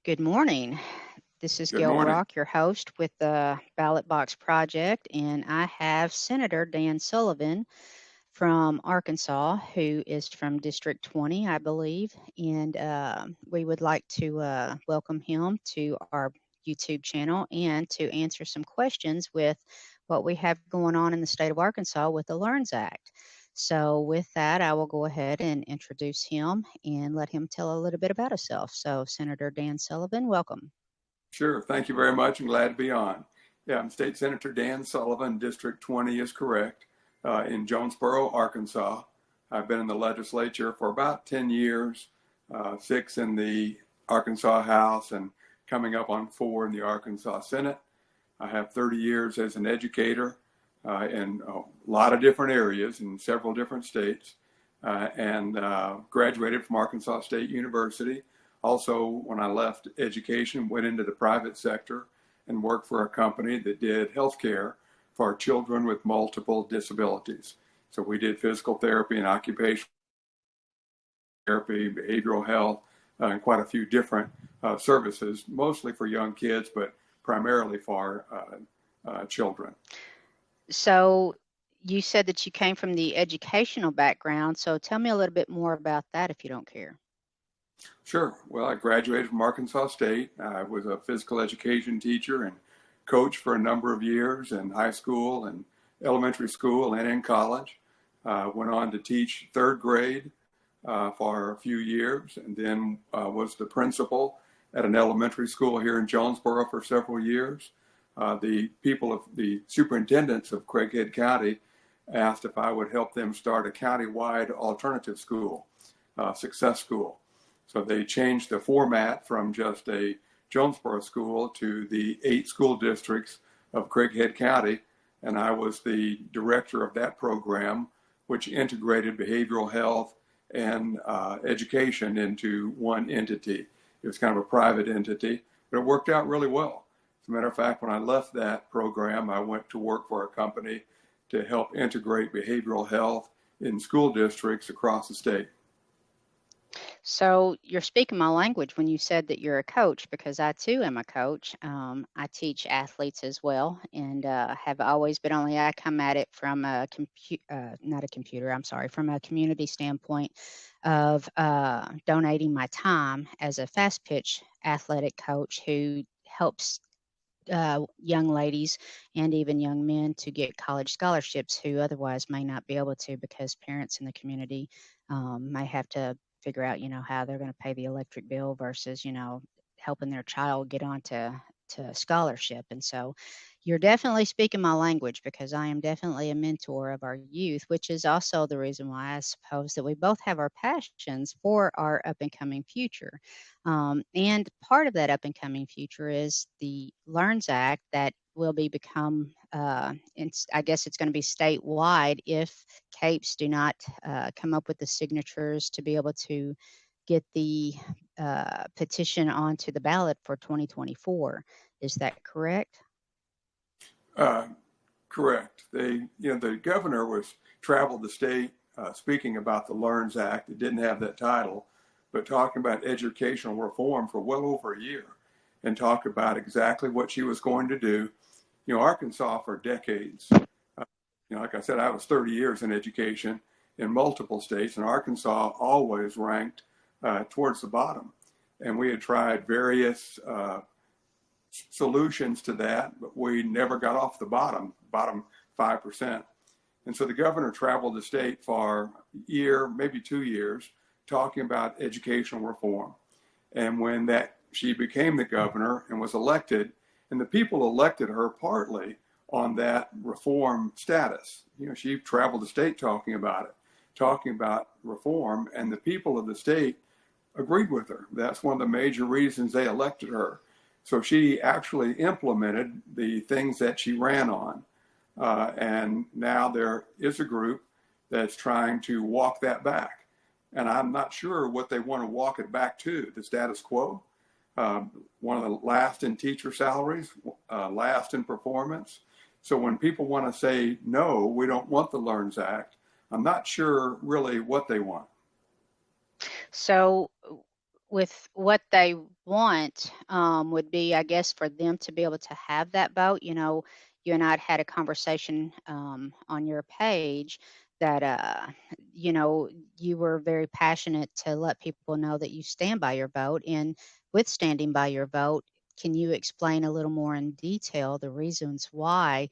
Good morning. This is Good Gail morning. Brock, your host with the Ballot Box Project, and I have Senator Dan Sullivan from Arkansas, who is from District 20, I believe, and we would like to welcome him to our YouTube channel and to answer some questions with what we have going on in the state of Arkansas with the LEARNS Act. So with that, I will go ahead and introduce him and let him tell a little bit about himself. So Senator Dan Sullivan, welcome. Sure. Thank you very much. I'm glad to be on. Yeah, I'm State Senator Dan Sullivan. District 20 is correct, in Jonesboro, Arkansas. I've been in the legislature for about 10 years, 6 in the Arkansas House and coming up on 4 in the Arkansas Senate. I have 30 years as an educator in a lot of different areas in several different states, and graduated from Arkansas State University. Also, when I left education, went into the private sector and worked for a company that did healthcare for children with multiple disabilities. So we did physical therapy and occupational therapy, behavioral health, and quite a few different services, mostly for young kids, but primarily for children. So you said that you came from the educational background. So tell me a little bit more about that if you don't care. Sure. Well, I graduated from Arkansas State. I was a physical education teacher and coach for a number of years in high school and elementary school and in college. Went on to teach third grade for a few years, and then was the principal at an elementary school here in Jonesboro for several years. The people of the superintendents of Craighead County asked if I would help them start a county-wide alternative school, success school. So they changed the format from just a Jonesboro school to the 8 school districts of Craighead County. And I was the director of that program, which integrated behavioral health and education into one entity. It was kind of a private entity, but it worked out really well. As a matter of fact, when I left that program, I went to work for a company to help integrate behavioral health in school districts across the state. So you're speaking my language when you said that you're a coach, because I too am a coach. I teach athletes as well, and have always, but only I come at it from a from a community standpoint of donating my time as a fast pitch athletic coach who helps young ladies and even young men to get college scholarships who otherwise may not be able to because parents in the community may have to figure out, how they're going to pay the electric bill versus, helping their child get on to scholarship. And so you're definitely speaking my language, because I am definitely a mentor of our youth, which is also the reason why I suppose that we both have our passions for our up and coming future. And part of that up and coming future is the LEARNS Act that will become, I guess it's going to be statewide if CAPES do not come up with the signatures to be able to get the petition onto the ballot for 2024. Is that correct? Correct. The governor traveled the state speaking about the LEARNS Act. It didn't have that title, but talking about educational reform for well over a year, and talked about exactly what she was going to do. Arkansas for decades, like I said, I was 30 years in education in multiple states, and Arkansas always ranked towards the bottom. And we had tried various solutions to that, but we never got off the bottom 5%. And so the governor traveled the state for a year, maybe 2 years, talking about educational reform. And when she became the governor and was elected, and the people elected her partly on that reform status. She traveled the state talking about reform, and the people of the state agreed with her. That's one of the major reasons they elected her. So she actually implemented the things that she ran on. And now there is a group that's trying to walk that back. And I'm not sure what they want to walk it back to, the status quo. One of the last in teacher salaries, last in performance. So when people want to say, no, we don't want the LEARNS Act, I'm not sure really what they want. So with what they want would be, I guess, for them to be able to have that vote. You and I had a conversation on your page that, you were very passionate to let people know that you stand by your vote. And with standing by your vote, can you explain a little more in detail the reasons why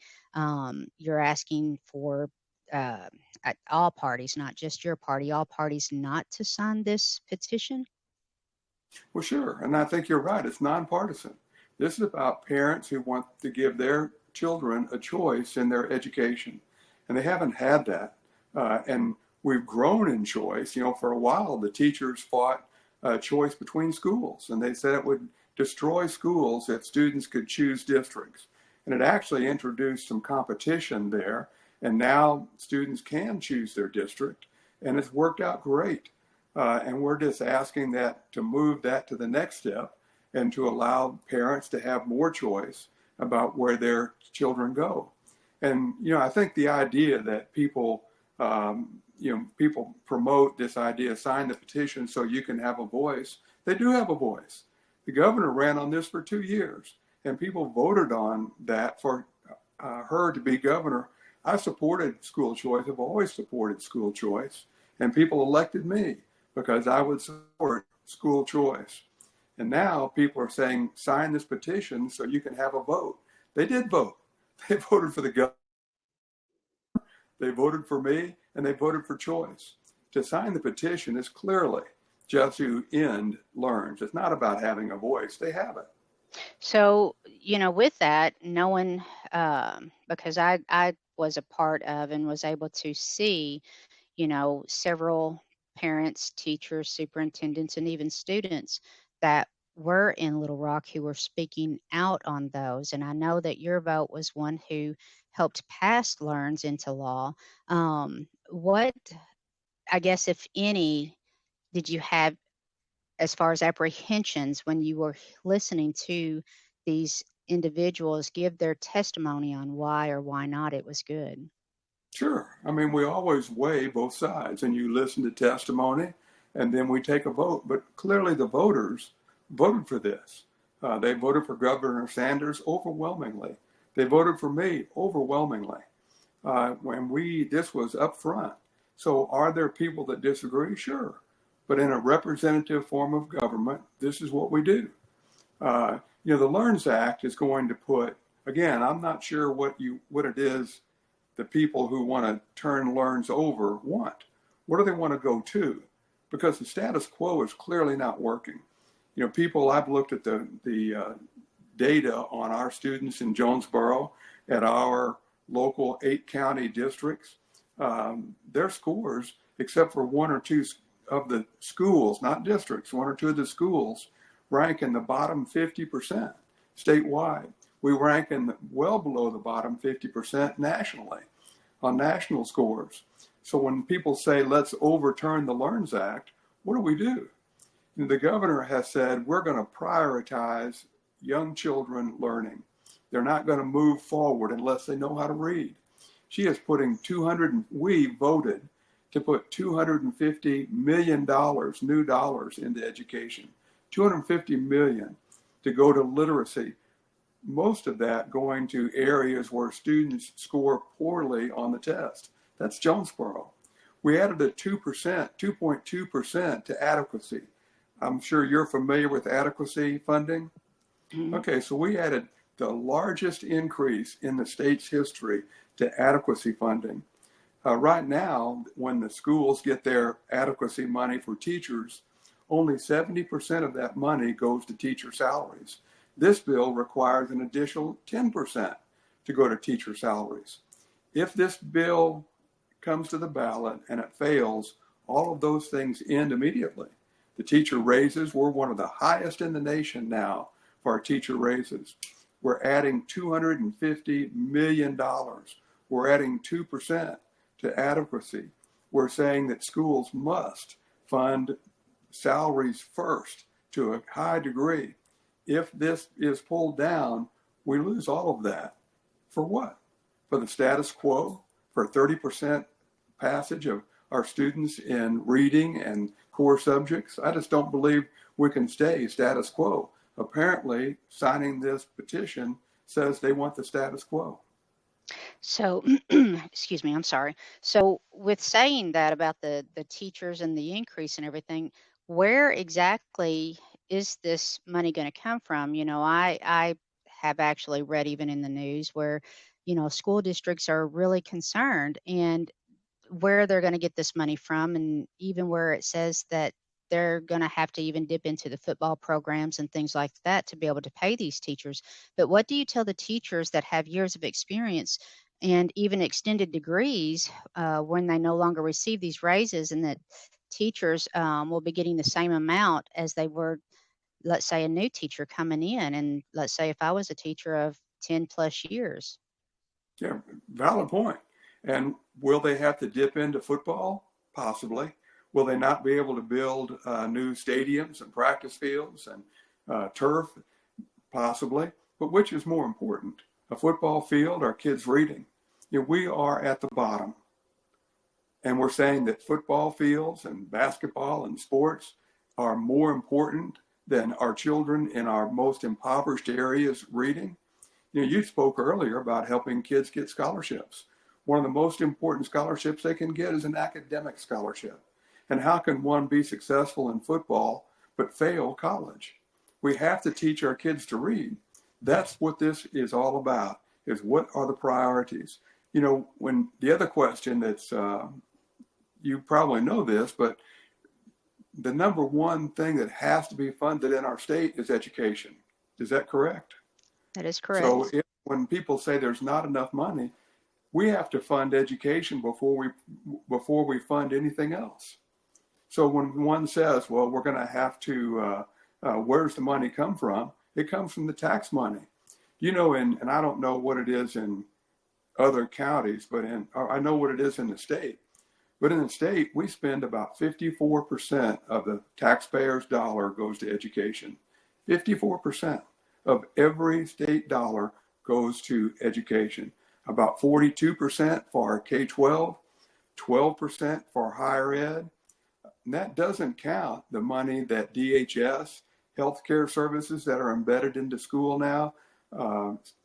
you're asking for uh, all parties, not just your party, all parties not to sign this petition? Well, sure. And I think you're right. It's nonpartisan. This is about parents who want to give their children a choice in their education. And they haven't had that. And we've grown in choice. For a while, the teachers fought a choice between schools. And they said it would destroy schools if students could choose districts. And it actually introduced some competition there. And now students can choose their district. And it's worked out great. And we're just asking that to move that to the next step and to allow parents to have more choice about where their children go. And, I think the idea that people promote this idea, sign the petition so you can have a voice. They do have a voice. The governor ran on this for 2 years, and people voted on that for her to be governor. I supported school choice. I've always supported school choice, and people elected me because I would support school choice. And now people are saying, sign this petition so you can have a vote. They did vote. They voted for the governor. They voted for me, and they voted for choice. To sign the petition is clearly just to end LEARNs. It's not about having a voice. They have it. So, with that, knowing, because I was a part of and was able to see, several parents, teachers, superintendents, and even students that were in Little Rock who were speaking out on those. And I know that your vote was one who helped pass LEARNs into law. What, I guess, if any, did you have as far as apprehensions when you were listening to these individuals give their testimony on why or why not it was good? Sure. I mean, we always weigh both sides, and you listen to testimony, and then we take a vote. But clearly, the voters voted for this. They voted for Governor Sanders overwhelmingly. They voted for me overwhelmingly. This was up front. So, are there people that disagree? Sure. But in a representative form of government, this is what we do. The LEARNs Act is going to put, again, I'm not sure what it is the people who want to turn LEARNs over want. What do they want to go to? Because the status quo is clearly not working. I've looked at the data on our students in Jonesboro at our local 8-county districts. Their scores, except for one or two of the schools, not districts, one or two of the schools rank in the bottom 50% statewide. We rank well below the bottom 50% nationally on national scores. So when people say, let's overturn the LEARNs Act, what do? The governor has said, we're going to prioritize young children learning. They're not going to move forward unless they know how to read. She is putting we voted to put $250 million, new dollars, into education. $250 million to go to literacy. Most of that going to areas where students score poorly on the test. That's Jonesboro. We added a 2.2% to adequacy. I'm sure you're familiar with adequacy funding. Mm-hmm. Okay, so we added the largest increase in the state's history to adequacy funding. Right now, when the schools get their adequacy money for teachers, only 70% of that money goes to teacher salaries. This bill requires an additional 10% to go to teacher salaries. If this bill comes to the ballot and it fails, all of those things end immediately. The teacher raises, we're one of the highest in the nation now for our teacher raises. We're adding $250 million. We're adding 2% to adequacy. We're saying that schools must fund salaries first to a high degree. If this is pulled down, we lose all of that. For what? For the status quo? For 30% passage of our students in reading and core subjects? I just don't believe we can stay status quo. apparently signing this petition says they want the status quo. So, excuse me, I'm sorry. So, with saying that about the teachers and the increase and everything, where exactly is this money going to come from? I have actually read even in the news where, school districts are really concerned and where they're going to get this money from, and even where it says that they're going to have to even dip into the football programs and things like that to be able to pay these teachers. But what do you tell the teachers that have years of experience and even extended degrees when they no longer receive these raises, and that teachers will be getting the same amount as they were, let's say, a new teacher coming in? And let's say if I was a teacher of 10 plus years. Yeah, valid point. And will they have to dip into football? Possibly. Will they not be able to build new stadiums and practice fields and turf? Possibly. But which is more important, a football field or kids reading? We are at the bottom. And we're saying that football fields and basketball and sports are more important than our children in our most impoverished areas reading. You spoke earlier about helping kids get scholarships. One of the most important scholarships they can get is an academic scholarship. And how can one be successful in football but fail college? We have to teach our kids to read. That's what this is all about, is what are the priorities? When the other question that's, you probably know this, but the number one thing that has to be funded in our state is education. Is that correct? That is correct. So when people say there's not enough money, we have to fund education before we fund anything else. So when one says, well, we're going to have to, where's the money come from? It comes from the tax money. And I don't know what it is in other counties, but I know what it is in the state. But in the state, we spend about 54% of the taxpayer's dollar goes to education. 54% of every state dollar goes to education. About 42% for K-12, 12% for higher ed. And that doesn't count the money that DHS, healthcare services that are embedded into school now,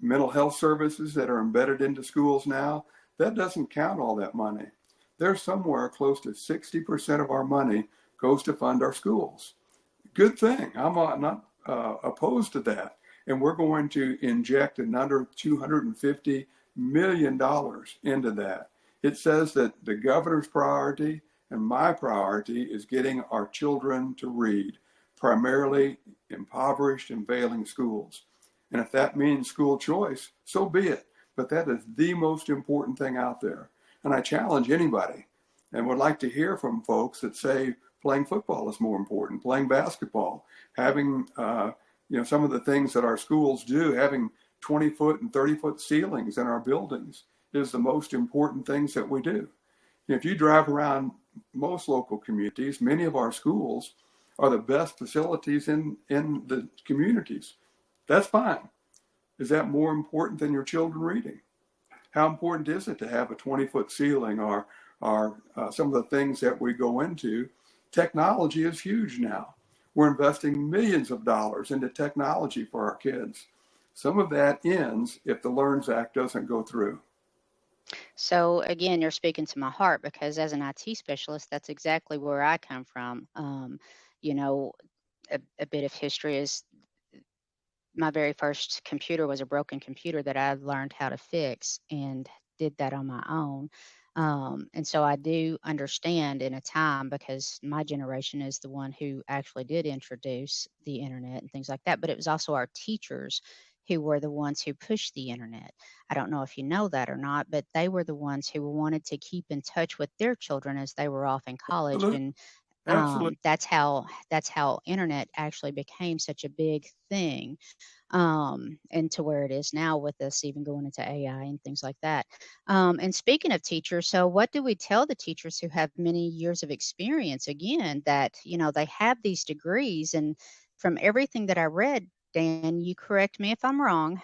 mental health services that are embedded into schools now. That doesn't count all that money. There's somewhere close to 60% of our money goes to fund our schools. Good thing. I'm not opposed to that. And we're going to inject another $250 million into that. It says that the governor's priority and my priority is getting our children to read, primarily impoverished and failing schools. And if that means school choice, so be it. But that is the most important thing out there. And I challenge anybody and would like to hear from folks that say playing football is more important, playing basketball, having some of the things that our schools do, having 20-foot and 30-foot ceilings in our buildings is the most important things that we do. If you drive around most local communities, many of our schools are the best facilities in the communities. That's fine. Is that more important than your children reading? How important is it to have a 20-foot ceiling or some of the things that we go into? Technology is huge now. We're investing millions of dollars into technology for our kids. Some of that ends if the LEARNS Act doesn't go through. So again, you're speaking to my heart, because as an IT specialist, that's exactly where I come from. A bit of history is my very first computer was a broken computer that I learned how to fix and did that on my own. And so I do understand in a time, because my generation is the one who actually did introduce the internet and things like that, but it was also our teachers who were the ones who pushed the internet. I don't know if you know that or not, but they were the ones who wanted to keep in touch with their children as they were off in college. Absolutely. And Absolutely. that's how internet actually became such a big thing, and to where it is now with us even going into AI and things like that. And speaking of teachers, so what do we tell the teachers who have many years of experience, again, that they have these degrees, and from everything that I read, Dan, you correct me if I'm wrong,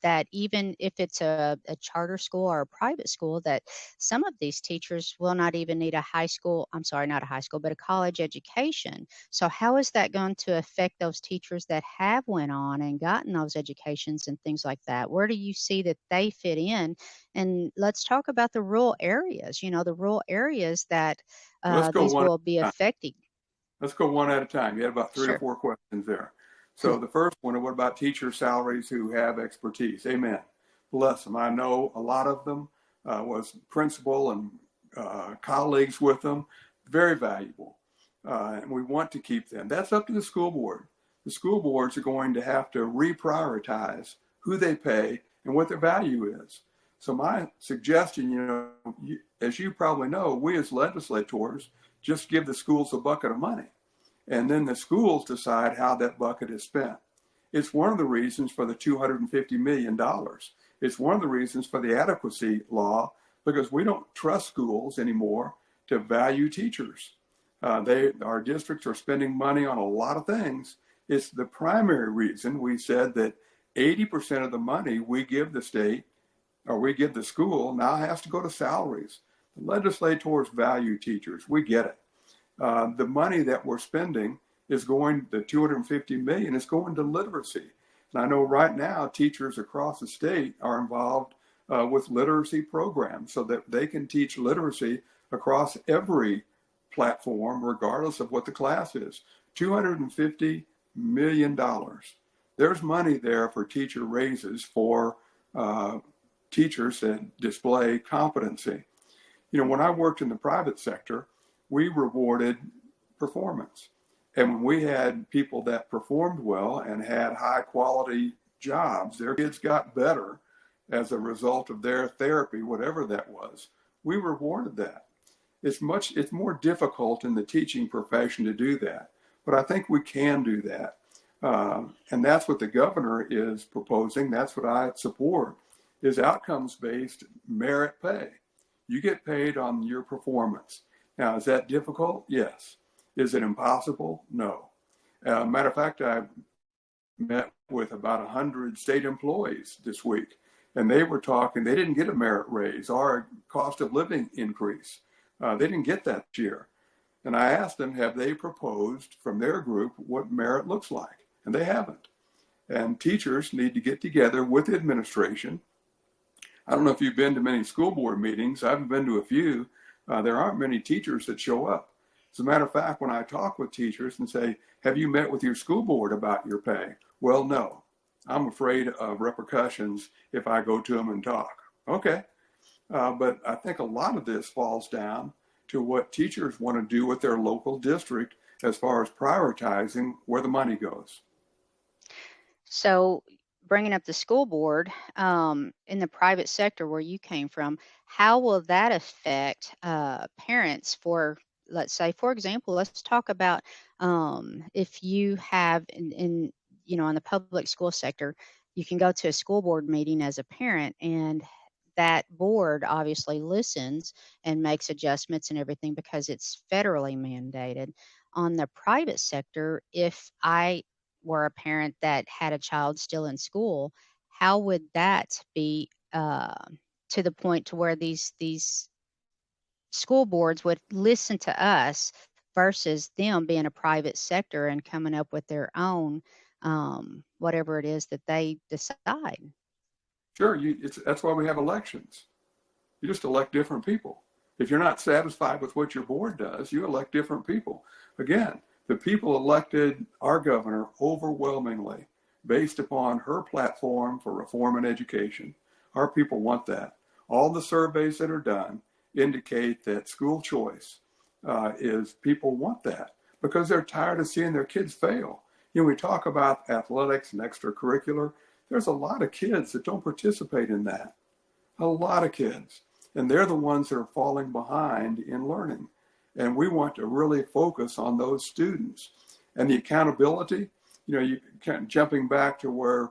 that even if it's a charter school or a private school, that some of these teachers will not even need a high school, I'm sorry, not a high school, but a college education. So how is that going to affect those teachers that have went on and gotten those educations and things like that? Where do you see that they fit in? And let's talk about the rural areas, the rural areas that Let's go these one at will be a time. affecting. Let's go one at a time. You had about 3 or Sure. 4 questions there. So the first one, what about teacher salaries who have expertise? Amen. Bless them. I know a lot of them, was principal and colleagues with them. Very valuable. And we want to keep them. That's up to the school board. The school boards are going to have to reprioritize who they pay and what their value is. So my suggestion, as you probably know, we as legislators just give the schools a bucket of money. And then the schools decide how that bucket is spent. It's one of the reasons for the $250 million. It's one of the reasons for the adequacy law, because we don't trust schools anymore to value teachers. Our districts are spending money on a lot of things. It's the primary reason we said that 80% of the money we give the state or we give the school now has to go to salaries. The legislators value teachers. We get it. The money that we're spending is going, the $250 million is going to literacy. And I know right now teachers across the state are involved with literacy programs so that they can teach literacy across every platform, regardless of what the class is. $250 million. There's money there for teacher raises for teachers that display competency. When I worked in the private sector, we rewarded performance. And when we had people that performed well and had high quality jobs, their kids got better as a result of their therapy, whatever that was, we rewarded that. It's more difficult in the teaching profession to do that, but I think we can do that. And that's what the governor is proposing. That's what I support, is outcomes-based merit pay. You get paid on your performance. Now, is that difficult? Yes. Is it impossible? No. Matter of fact, I met with about 100 state employees this week, and they were talking, they didn't get a merit raise or a cost of living increase. They didn't get that this year. And I asked them, have they proposed from their group what merit looks like? And they haven't. And teachers need to get together with the administration. I don't know if you've been to many school board meetings. I've been to a few. There aren't many teachers that show up. As a matter of fact, when I talk with teachers and say, have you met with your school board about your pay? Well, no. I'm afraid of repercussions if I go to them and talk. Okay. But I think a lot of this falls down to what teachers want to do with their local district as far as prioritizing where the money goes. So bringing up the school board, in the private sector where you came from, how will that affect parents for, let's say, for example, let's talk about if you have in the public school sector, you can go to a school board meeting as a parent, and that board obviously listens and makes adjustments and everything because it's federally mandated. On the private sector, if I were a parent that had a child still in school, how would that be to the point to where these school boards would listen to us versus them being a private sector and coming up with their own whatever it is that they decide? Sure, that's why we have elections. You just elect different people. If you're not satisfied with what your board does, you elect different people. Again, the people elected our governor overwhelmingly based upon her platform for reform and education. Our people want that. All the surveys that are done indicate that school choice is people want that because they're tired of seeing their kids fail. We talk about athletics and extracurricular. There's a lot of kids that don't participate in that. A lot of kids. And they're the ones that are falling behind in learning. And we want to really focus on those students. And the accountability, you jumping back to where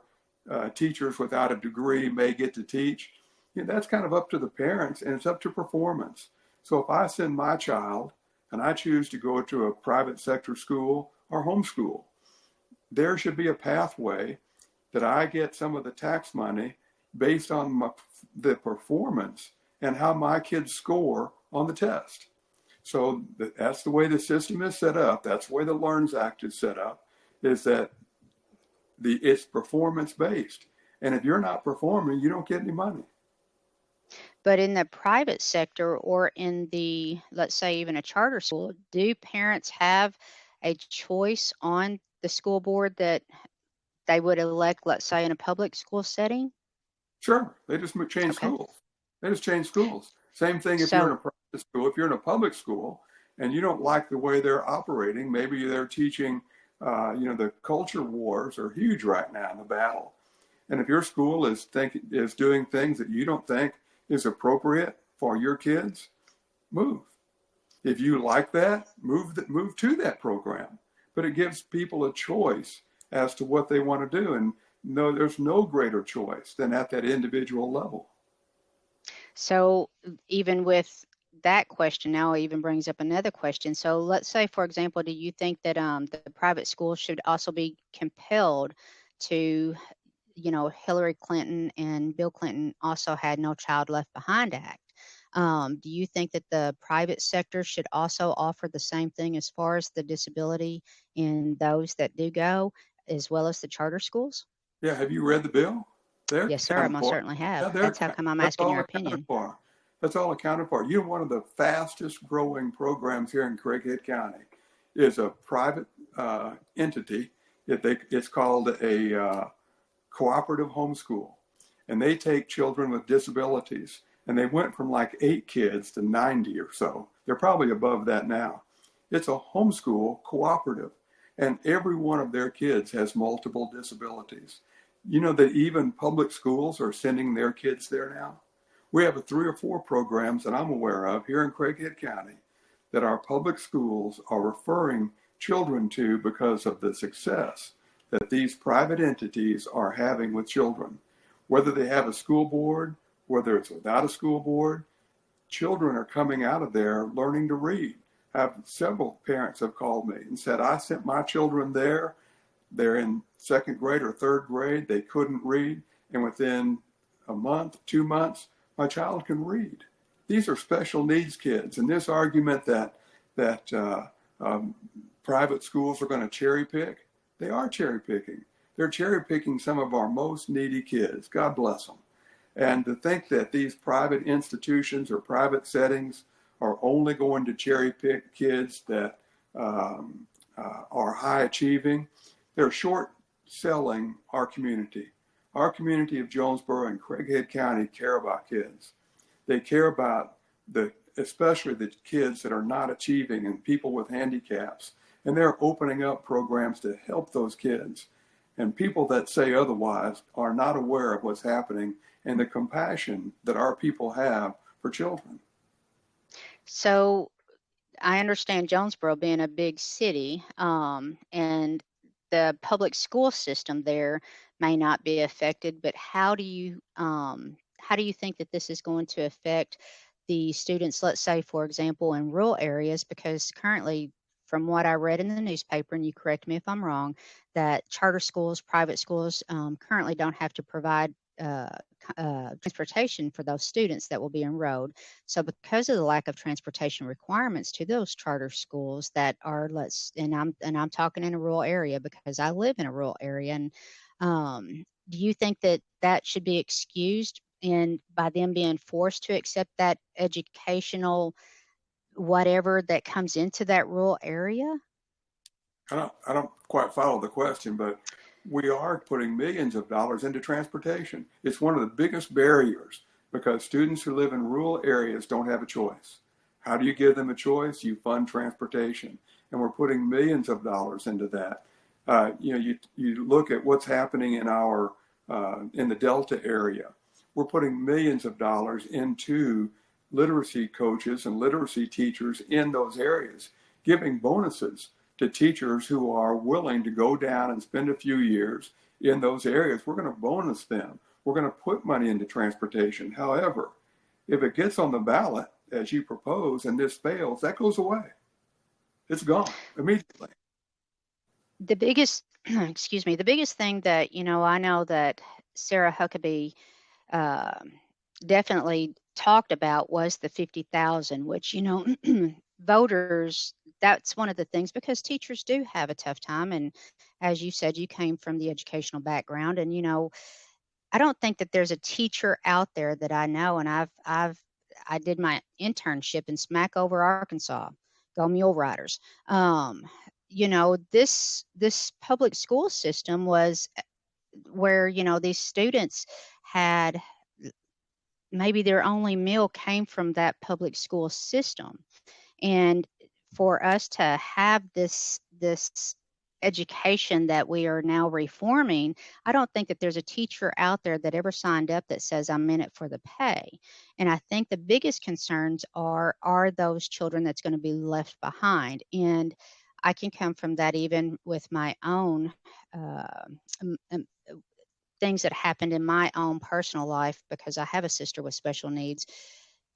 teachers without a degree may get to teach, that's kind of up to the parents and it's up to performance. So if I send my child and I choose to go to a private sector school or homeschool, there should be a pathway that I get some of the tax money based on the performance and how my kids score on the test. So that's the way the system is set up. That's the way the LEARNS Act is set up, is that it's performance based. And if you're not performing, you don't get any money. But in the private sector or in the, let's say, even a charter school, do parents have a choice on the school board that they would elect, let's say, in a public school setting? Sure, they just change Okay. schools. They just change schools. Same thing if you're in So, a private school. If you're in a public school and you don't like the way they're operating, maybe they're teaching, the culture wars are huge right now in the battle. And if your school is doing things that you don't think is appropriate for your kids, move. If you like that, move to that program. But it gives people a choice as to what they want to do. And no, there's no greater choice than at that individual level. so even with that question now even brings up another question. So let's say, for example, do you think that the private schools should also be compelled to, Hillary Clinton and Bill Clinton also had No Child Left Behind Act. Do you think that the private sector should also offer the same thing as far as the disability in those that do go, as well as the charter schools? Yeah, have you read the bill? They're Yes, sir. I accounted most for. certainly have. Yeah, That's how come I'm that's asking all your accounted opinion. for. That's all accounted for. One of the fastest growing programs here in Craighead County is a private entity. It's called a cooperative homeschool. And they take children with disabilities. And they went from like 8 kids to 90 or so. They're probably above that now. It's a homeschool cooperative. And every one of their kids has multiple disabilities. You know that even public schools are sending their kids there now? We have 3 or 4 programs that I'm aware of here in Craighead County that our public schools are referring children to because of the success that these private entities are having with children. Whether they have a school board, whether it's without a school board, children are coming out of there learning to read. Several parents have called me and said, I sent my children there. They're in 2nd grade or 3rd grade. They couldn't read. And within a month, 2 months, my child can read. These are special needs kids. And this argument that private schools are going to cherry pick, they are cherry picking. They're cherry picking some of our most needy kids. God bless them. And to think that these private institutions or private settings are only going to cherry pick kids that are high achieving, they're short selling our community. Our community of Jonesboro and Craighead County care about kids. They care about especially the kids that are not achieving and people with handicaps. And they're opening up programs to help those kids. And people that say otherwise are not aware of what's happening and the compassion that our people have for children. So I understand Jonesboro being a big city, and the public school system there may not be affected, but how do you think that this is going to affect the students, let's say, for example, in rural areas? Because currently, from what I read in the newspaper, and you correct me if I'm wrong, that charter schools, private schools currently don't have to provide transportation for those students that will be enrolled. So because of the lack of transportation requirements to those charter schools that are, and I'm talking in a rural area because I live in a rural area, and do you think that that should be excused and by them being forced to accept that educational whatever that comes into that rural area? I don't quite follow the question, but we are putting millions of dollars into transportation. It's one of the biggest barriers because students who live in rural areas don't have a choice. How do you give them a choice? You fund transportation, and we're putting millions of dollars into that. You look at what's happening in in the Delta area. We're putting millions of dollars into literacy coaches and literacy teachers in those areas, giving bonuses to teachers who are willing to go down and spend a few years in those areas. We're going to bonus them. We're going to put money into transportation. However, if it gets on the ballot, as you propose, and this fails, that goes away. It's gone immediately. The biggest excuse me, the biggest thing that, I know that Sarah Huckabee uh, definitely talked about was the 50,000, which, voters, that's one of the things, because teachers do have a tough time. And as you said, you came from the educational background, and, I don't think that there's a teacher out there that I know, and I did my internship in Smackover, Arkansas. Go Mule Riders. This public school system was where, these students had, maybe their only meal came from that public school system. And for us to have this education that we are now reforming, I don't think that there's a teacher out there that ever signed up that says I'm in it for the pay. And I think the biggest concerns are those children that's going to be left behind. And I can come from that even with my own uh, um, um, things that happened in my own personal life, because I have a sister with special needs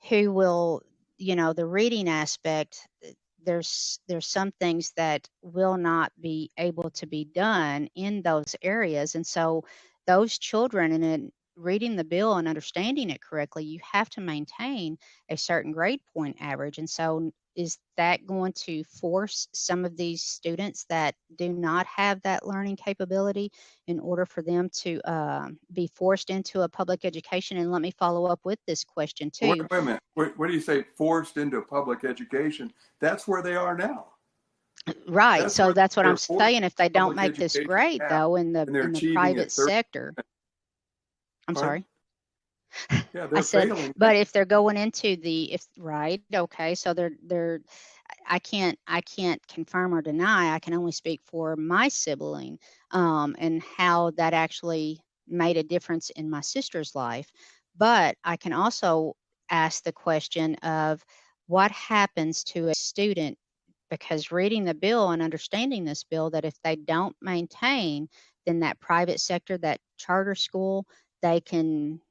who will, the reading aspect, there's some things that will not be able to be done in those areas. And so those children, and in reading the bill and understanding it correctly, you have to maintain a certain grade point average. And so is that going to force some of these students that do not have that learning capability in order for them to be forced into a public education? And let me follow up with this question Wait, too. wait a minute. What do you say, forced into public education? That's where they are now. Right. That's So where that's what I'm they're forced saying. If they into don't public make this education grade, now, though, and they're in the achieving private at 30. sector, I'm Pardon? sorry. Yeah, I they're said, failing now. but if they're going into if right, okay, so they're I can't confirm or deny. I can only speak for my sibling, and how that actually made a difference in my sister's life. But I can also ask the question of what happens to a student, because reading the bill and understanding this bill, that if they don't maintain, then that private sector, that charter school, they can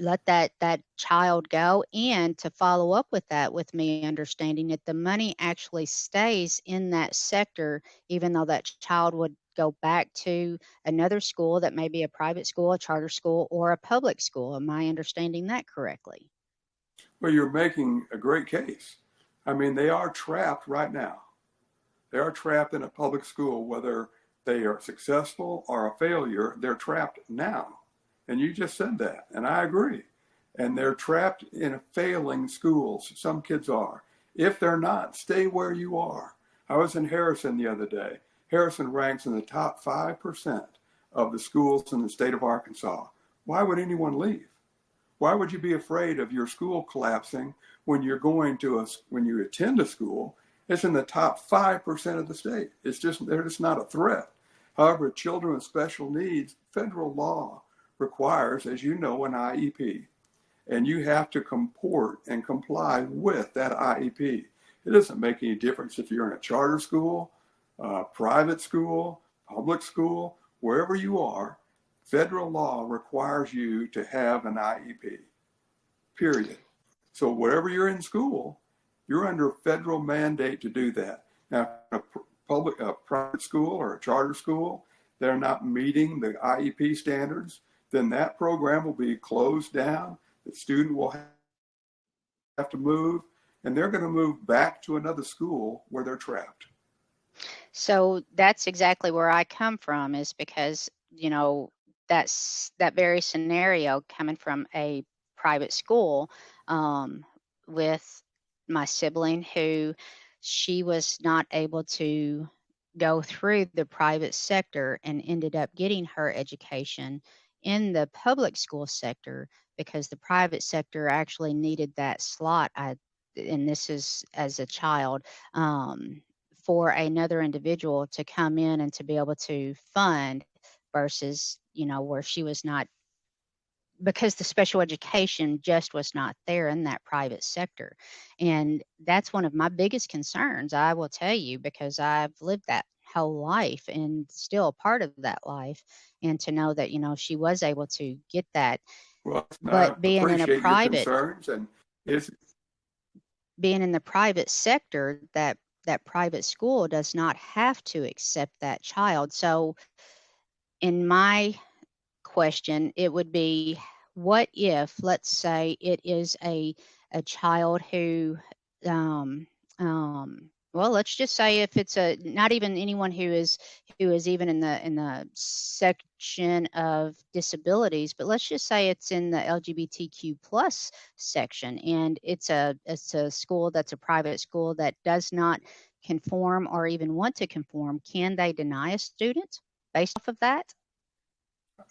let that child go. And to follow up with that, with me understanding that the money actually stays in that sector, even though that child would go back to another school that may be a private school, a charter school, or a public school. Am I understanding that correctly? Well, you're making a great case. I mean, they are trapped right now. They are trapped in a public school, whether they are successful or a failure, they're trapped now. And you just said that, and I agree. And they're trapped in failing schools. Some kids are. If they're not, stay where you are. I was in Harrison the other day. Harrison ranks in the top 5% of the schools in the state of Arkansas. Why would anyone leave? Why would you be afraid of your school collapsing when you're when you attend a school? It's in the top 5% of the state. They're just not a threat. However, children with special needs, federal law requires, as you know, an IEP, and you have to comport and comply with that IEP. It doesn't make any difference if you're in a charter school, private school, public school, wherever you are. Federal law requires you to have an IEP, period. So wherever you're in school, you're under federal mandate to do that. Now, a private school or a charter school, they're not meeting the IEP standards, then that program will be closed down. The student will have to move, and they're going to move back to another school where they're trapped. So that's exactly where I come from, is because, that's that very scenario, coming from a private school, with my sibling, who she was not able to go through the private sector and ended up getting her education in the public school sector, because the private sector actually needed that slot. And this is as a child, for another individual to come in and to be able to fund, versus, where she was not, because the special education just was not there in that private sector. And that's one of my biggest concerns, I will tell you, because I've lived that whole life and still a part of that life. And to know that, she was able to get that. Well, I But appreciate your concerns, and it's being in the private sector, that that private school does not have to accept that child. So in my question, it would be, what if, let's say, it is a child who, um, well, let's just say if it's a not even anyone who is even in the section of disabilities, but let's just say it's in the LGBTQ plus section, and it's a school that's a private school that does not conform or even want to conform. Can they deny a student based off of that?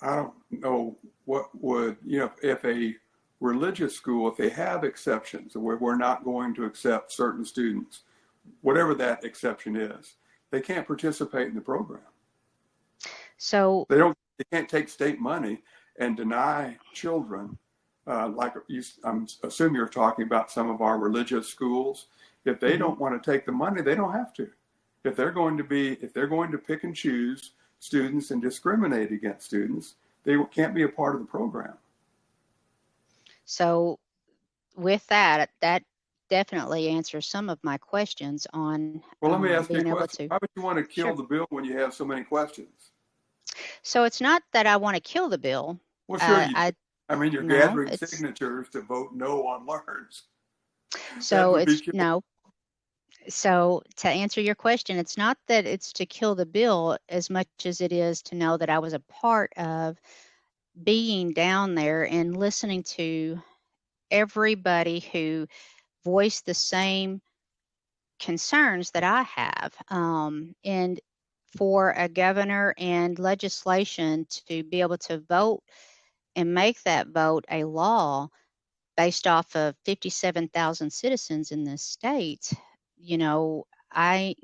I don't know what would, if a religious school, if they have exceptions where we're not going to accept certain students, whatever that exception is, they can't participate in the program. So They can't take state money and deny children. I'm assuming you're talking about some of our religious schools. If they don't want to take the money, they don't have to. If they're going to pick and choose students and discriminate against students, they can't be a part of the program. So with that definitely answers some of my questions on Well, let me ask you a being able question. to. Why would you want to kill Sure. the bill when you have so many questions? So it's not that I want to kill the bill. Well, sure you do. You're No, gathering it's signatures to vote no on LARNs. so That would be it's no. So to answer your question, it's not that it's to kill the bill as much as it is to know that I was a part of being down there and listening to everybody who voiced the same concerns that I have. And for a governor and legislation to be able to vote and make that vote a law based off of 57,000 citizens in this state, you know, I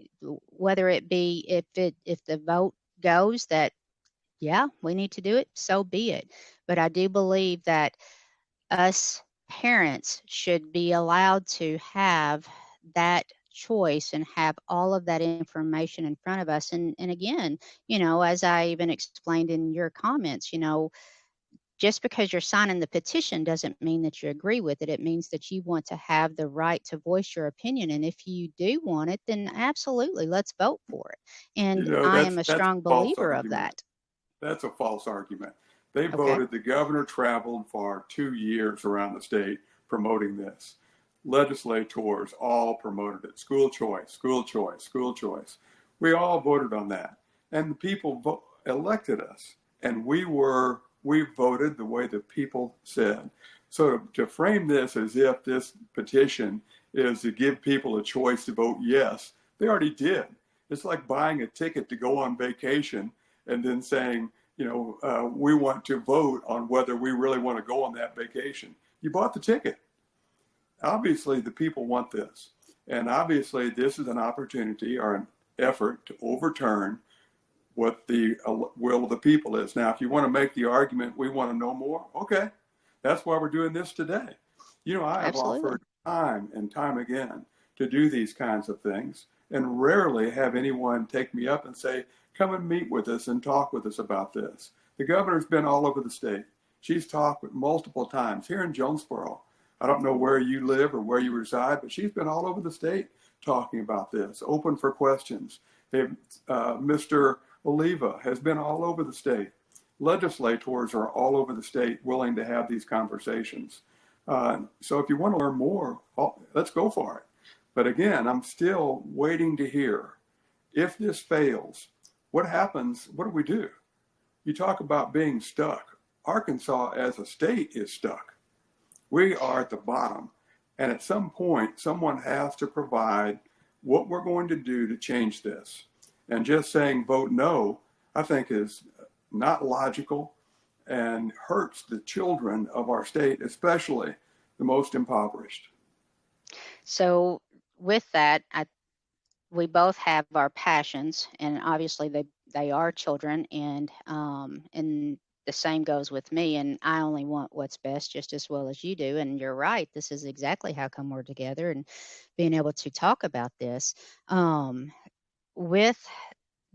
whether it be if the vote goes that yeah, we need to do it, so be it. But I do believe that us parents should be allowed to have that choice and have all of that information in front of us. And again, as I even explained in your comments, just because you're signing the petition doesn't mean that you agree with it. It means that you want to have the right to voice your opinion. And if you do want it, then absolutely, let's vote for it. And I am a that's a strong false believer of argument. that. That's a false argument. They Okay. voted, the governor traveled for 2 years around the state promoting this. Legislators all promoted it. School choice, school choice, school choice. We all voted on that. And the people elected us. And we voted the way the people said. So to frame this as if this petition is to give people a choice to vote yes, they already did. It's like buying a ticket to go on vacation and then saying, we want to vote on whether we really want to go on that vacation. You bought the ticket. Obviously, the people want this. And obviously, this is an opportunity or an effort to overturn what the will of the people is. Now, if you want to make the argument, we want to know more, okay. That's why we're doing this today. I have offered time and time again to do these kinds of things and rarely have anyone take me up and say, come and meet with us and talk with us about this. The governor's been all over the state. She's talked multiple times here in Jonesboro. I don't know where you live or where you reside, but she's been all over the state talking about this, open for questions. Mr. Oliva has been all over the state. Legislators are all over the state willing to have these conversations. So if you want to learn more, let's go for it. But again, I'm still waiting to hear, if this fails, what happens? What do we do? You talk about being stuck. Arkansas as a state is stuck. We are at the bottom. And at some point, someone has to provide what we're going to do to change this. And just saying vote no, I think is not logical and hurts the children of our state, especially the most impoverished. So with that, we both have our passions, and obviously they are children, and the same goes with me. And I only want what's best, just as well as you do. And you're right. This is exactly how come we're together and being able to talk about this. With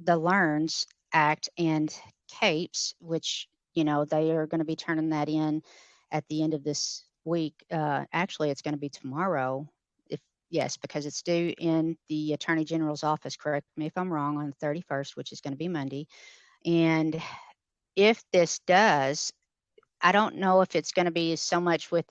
the Learns Act and CAPES, which they are going to be turning that in at the end of this week. Actually, it's going to be tomorrow, if Yes, because it's due in the Attorney General's office, correct me if I'm wrong, on the 31st, which is going to be Monday. And if this does, I don't know if it's going to be so much with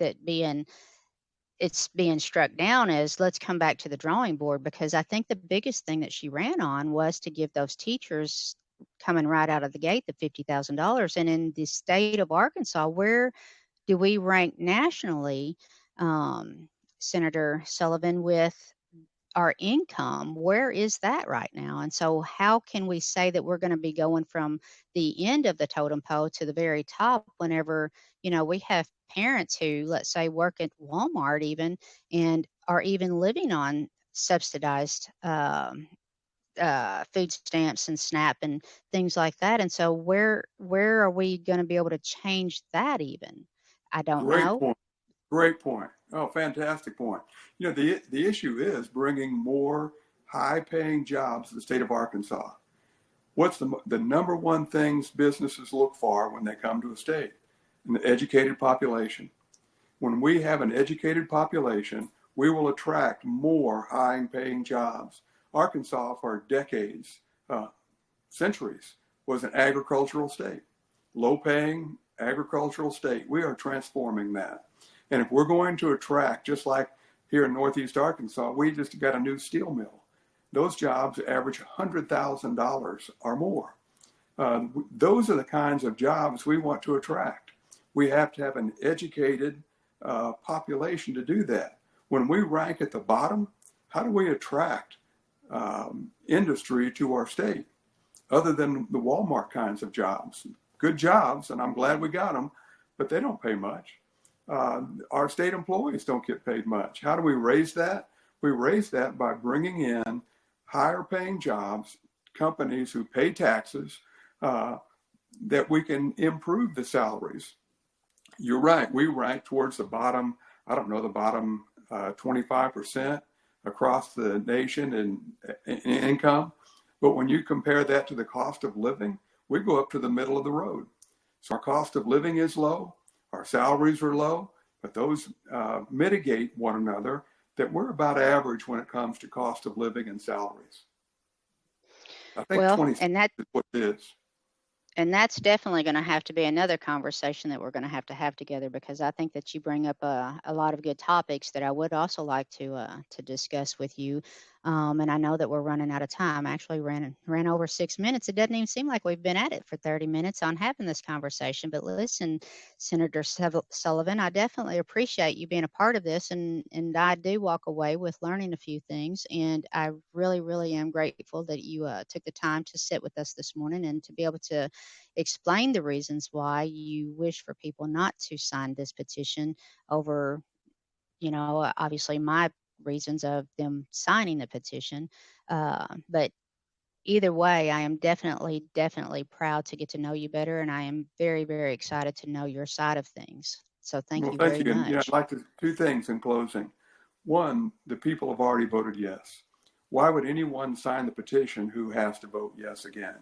it's being struck down as let's come back to the drawing board, because I think the biggest thing that she ran on was to give those teachers coming right out of the gate the $50,000. And in the state of Arkansas, where do we rank nationally, um, Senator Sullivan, with our income? Where is that right now? And so how can we say that we're going to be going from the end of the totem pole to the very top whenever, we have parents who, let's say, work at Walmart even, and are even living on subsidized food stamps and SNAP and things like that. And so where are we going to be able to change that even? I don't Great know. point. Great point. Oh, fantastic point. The issue is bringing more high-paying jobs to the state of Arkansas. What's the number one things businesses look for when they come to a state? An educated population. When we have an educated population, we will attract more high-paying jobs. Arkansas, for decades, centuries, was an agricultural state, low-paying agricultural state. We are transforming that. And if we're going to attract, just like here in Northeast Arkansas, we just got a new steel mill. Those jobs average $100,000 or more. Those are the kinds of jobs we want to attract. We have to have an educated population to do that. When we rank at the bottom, how do we attract industry to our state other than the Walmart kinds of jobs? Good jobs, and I'm glad we got them, but they don't pay much. Our state employees don't get paid much. How do we raise that? We raise that by bringing in higher paying jobs, companies who pay taxes, that we can improve the salaries. You're right. We rank towards the bottom, I don't know, the bottom 25% across the nation in income. But when you compare that to the cost of living, we go up to the middle of the road. So our cost of living is low, our salaries are low, but those mitigate one another, that we're about average when it comes to cost of living and salaries. I think 20 is what it is. And that's definitely going to have to be another conversation that we're going to have together, because I think that you bring up a lot of good topics that I would also like to discuss with you. And I know that we're running out of time. I actually ran over 6 minutes. It doesn't even seem like we've been at it for 30 minutes on having this conversation. But listen, Senator Sullivan, I definitely appreciate you being a part of this. And I do walk away with learning a few things. And I really, really am grateful that you took the time to sit with us this morning and to be able to explain the reasons why you wish for people not to sign this petition over, obviously my reasons of them signing the petition. But either way, I am definitely proud to get to know you better. And I am very, very excited to know your side of things. So thank you very much. And I'd like to, two things in closing. One, the people have already voted yes. Why would anyone sign the petition who has to vote yes again?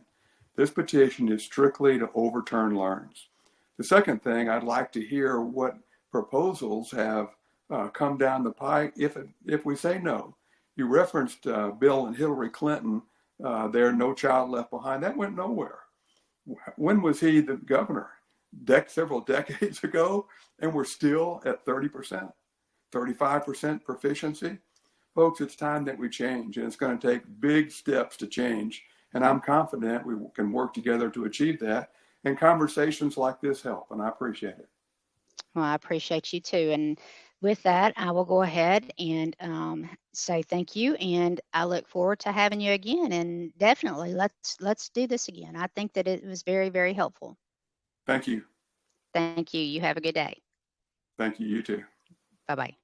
This petition is strictly to overturn Learns. The second thing, I'd like to hear what proposals have come down the pike if we say no. You referenced Bill and Hillary Clinton, their No Child Left Behind. That went nowhere. When was he the governor? Several decades ago, and we're still at 30%, 35% proficiency. Folks, it's time that we change, and it's going to take big steps to change. And I'm confident we can work together to achieve that. And conversations like this help, and I appreciate it. Well, I appreciate you too. And with that, I will go ahead and say thank you. And I look forward to having you again. And definitely, let's do this again. I think that it was very, very helpful. Thank you. Thank you. You have a good day. Thank you. You too. Bye-bye.